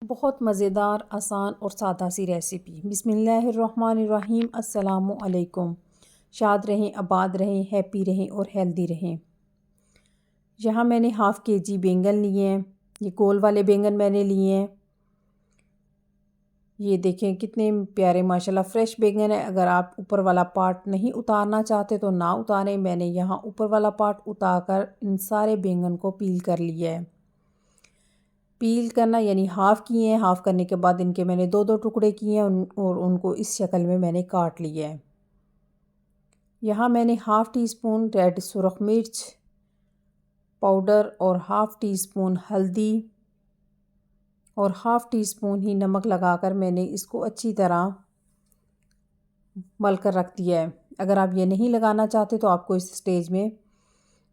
बहुत मज़ेदार, आसान और सादा सी रेसिपी। बिस्मिल्लाहिर्रहमानिर्रहीम। अस्सलामु अलैकुम। शाद रहें, आबाद रहें, हैप्पी रहें और हेल्दी रहें। यहाँ मैंने हाफ़ केजी बैंगन लिए हैं। ये गोल वाले बैंगन मैंने लिए हैं। ये देखें कितने प्यारे माशाल्लाह फ्रेश बैंगन है। अगर आप ऊपर वाला पार्ट नहीं उतारना चाहते तो ना उतारें। मैंने यहाँ ऊपर वाला पार्ट उतार कर इन सारे बैंगन को पील कर लिया है। पील करना यानी हाफ़ किए हैं। हाफ़ करने के बाद इनके मैंने दो दो टुकड़े किए हैं और उनको इस शक्ल में मैंने काट लिया है। यहाँ मैंने हाफ़ टी स्पून रेड सुरख मिर्च पाउडर और हाफ़ टी स्पून हल्दी और हाफ़ टी स्पून ही नमक लगाकर मैंने इसको अच्छी तरह मल कर रख दिया है। अगर आप ये नहीं लगाना चाहते तो आपको इस स्टेज में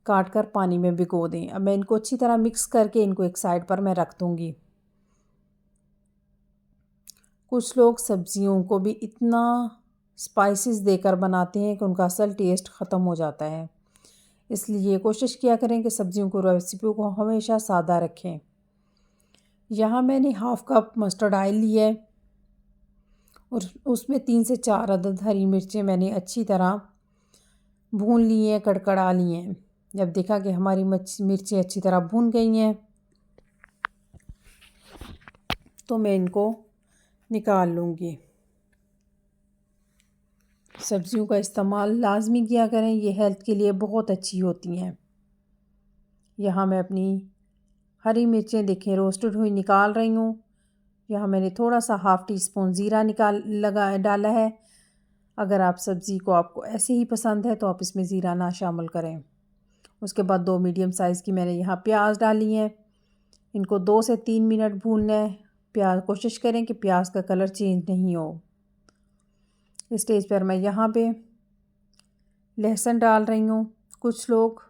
काट कर पानी में भिगो दें। अब मैं इनको अच्छी तरह मिक्स करके इनको एक साइड पर मैं रख दूँगी। कुछ लोग सब्ज़ियों को भी इतना स्पाइसेस देकर बनाते हैं कि उनका असल टेस्ट ख़त्म हो जाता है। इसलिए कोशिश किया करें कि सब्ज़ियों को रेसिपी को हमेशा सादा रखें। यहाँ मैंने हाफ़ कप मस्टर्ड ऑयल लिया है और उसमें 3 से 4 अदद हरी मिर्चें मैंने अच्छी तरह भून ली हैं, कड़कड़ा ली हैं। जब देखा कि हमारी मिर्चें अच्छी तरह भून गई हैं तो मैं इनको निकाल लूँगी। सब्ज़ियों का इस्तेमाल लाजमी किया करें, ये हेल्थ के लिए बहुत अच्छी होती हैं। यहाँ मैं अपनी हरी मिर्चें देखें रोस्टेड हुई निकाल रही हूँ। यहाँ मैंने थोड़ा सा हाफ़ टी स्पून ज़ीरा डाला है। अगर आप सब्ज़ी को आपको ऐसे ही पसंद है तो आप इसमें ज़ीरा ना शामिल करें। उसके बाद 2 मीडियम साइज़ की मैंने यहाँ प्याज डाली हैं। इनको 2 से 3 मिनट भूनना है। प्याज कोशिश करें कि प्याज का कलर चेंज नहीं हो। इस स्टेज पर मैं यहाँ पे लहसुन डाल रही हूँ। कुछ लोग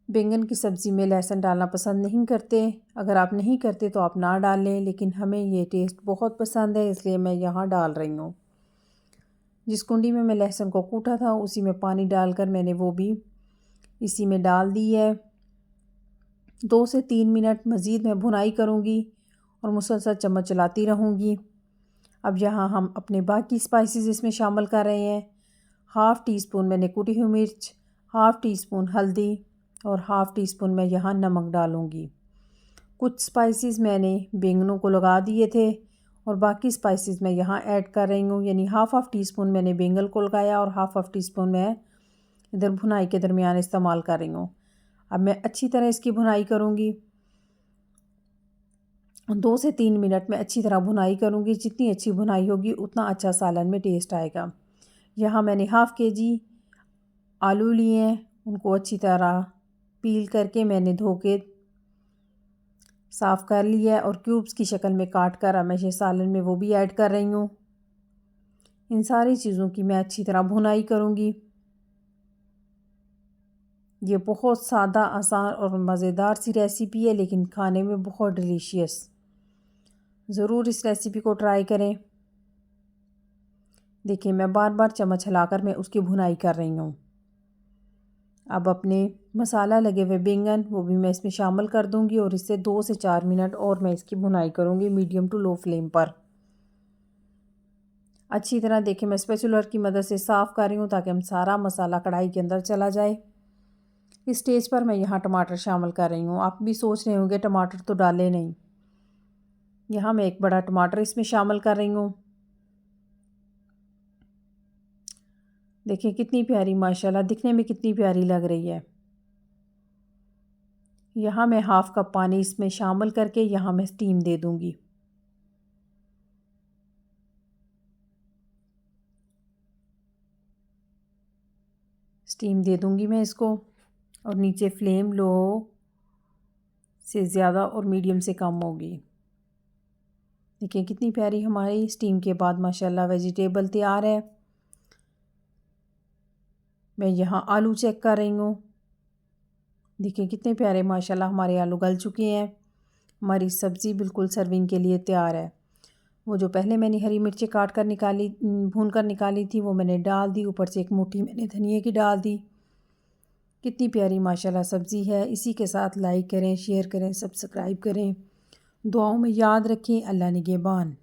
बैंगन की सब्ज़ी में लहसुन डालना पसंद नहीं करते। अगर आप नहीं करते तो आप ना डालें, लेकिन हमें ये टेस्ट बहुत पसंद है इसलिए मैं यहाँ डाल रही हूँ। जिस कुंडी में मैं लहसुन को कूटा था उसी में पानी डालकर मैंने वो भी इसी में डाल दी है। 2 से 3 मिनट मज़ीद मैं भुनाई करूँगी और मुसलसल चम्मच चलाती रहूँगी। अब यहाँ हम अपने बाकी स्पाइसेस इसमें शामिल कर रहे हैं। हाफ़ टी स्पून मैंने कुटी हुई मिर्च, हाफ़ टी स्पून हल्दी और हाफ़ टी स्पून मैं यहाँ नमक डालूँगी। कुछ स्पाइसेस मैंने बैंगनों को लगा दिए थे और बाकी स्पाइसेस मैं यहाँ ऐड कर रही हूँ। यानी हाफ़ टी स्पून मैंने बैंगन को लगाया और हाफ़ टी स्पून मैं इधर भुनाई के दरमियान इस्तेमाल कर रही हूँ। अब मैं अच्छी तरह इसकी भुनाई करूँगी। 2 से 3 मिनट में अच्छी तरह भुनाई करूँगी। जितनी अच्छी भुनाई होगी उतना अच्छा सालन में टेस्ट आएगा। यहाँ मैंने हाफ़ केजी आलू लिए हैं। उनको अच्छी तरह पील करके मैंने धो के साफ़ कर लिया है और क्यूब्स की शक्ल में काट कर अब मैं ये सालन में वो भी ऐड कर रही हूँ। इन सारी चीज़ों की मैं अच्छी तरह भुनाई करूँगी। ये बहुत सादा, आसान और मज़ेदार सी रेसिपी है लेकिन खाने में बहुत डिलीशियस। ज़रूर इस रेसिपी को ट्राई करें। देखिए मैं बार बार चम्मच हिलाकर मैं उसकी भुनाई कर रही हूँ। अब अपने मसाला लगे हुए बैंगन वो भी मैं इसमें शामिल कर दूँगी और इससे 2 से 4 मिनट और मैं इसकी भुनाई करूँगी मीडियम टू लो फ्लेम पर। अच्छी तरह देखिए मैं स्पैचुलर की मदद से साफ़ कर रही हूँ ताकि हम सारा मसाला कढ़ाई के अंदर चला जाए। इस स्टेज पर मैं यहाँ टमाटर शामिल कर रही हूँ। आप भी सोच रहे होंगे टमाटर तो डाले नहीं। यहाँ मैं एक बड़ा टमाटर इसमें शामिल कर रही हूँ। देखिए कितनी प्यारी माशाल्लाह दिखने में कितनी प्यारी लग रही है। यहाँ मैं हाफ़ कप पानी इसमें शामिल करके यहाँ मैं स्टीम दे दूँगी। स्टीम दे दूँगी मैं इसको और नीचे फ्लेम लो से ज़्यादा और मीडियम से कम होगी। देखिए कितनी प्यारी हमारी स्टीम के बाद माशाल्लाह वेजिटेबल तैयार है। मैं यहाँ आलू चेक कर रही हूँ। देखिए कितने प्यारे माशाल्लाह हमारे आलू गल चुके हैं। हमारी सब्ज़ी बिल्कुल सर्विंग के लिए तैयार है। वो जो पहले मैंने हरी मिर्ची काट कर निकाली भून कर निकाली थी वो मैंने डाल दी। ऊपर से एक मुट्ठी मैंने धनिया की डाल दी। कितनी प्यारी माशाल्लाह सब्ज़ी है। इसी के साथ लाइक करें, शेयर करें, सब्सक्राइब करें दुआओं में याद रखें। अल्लाह निगहबान।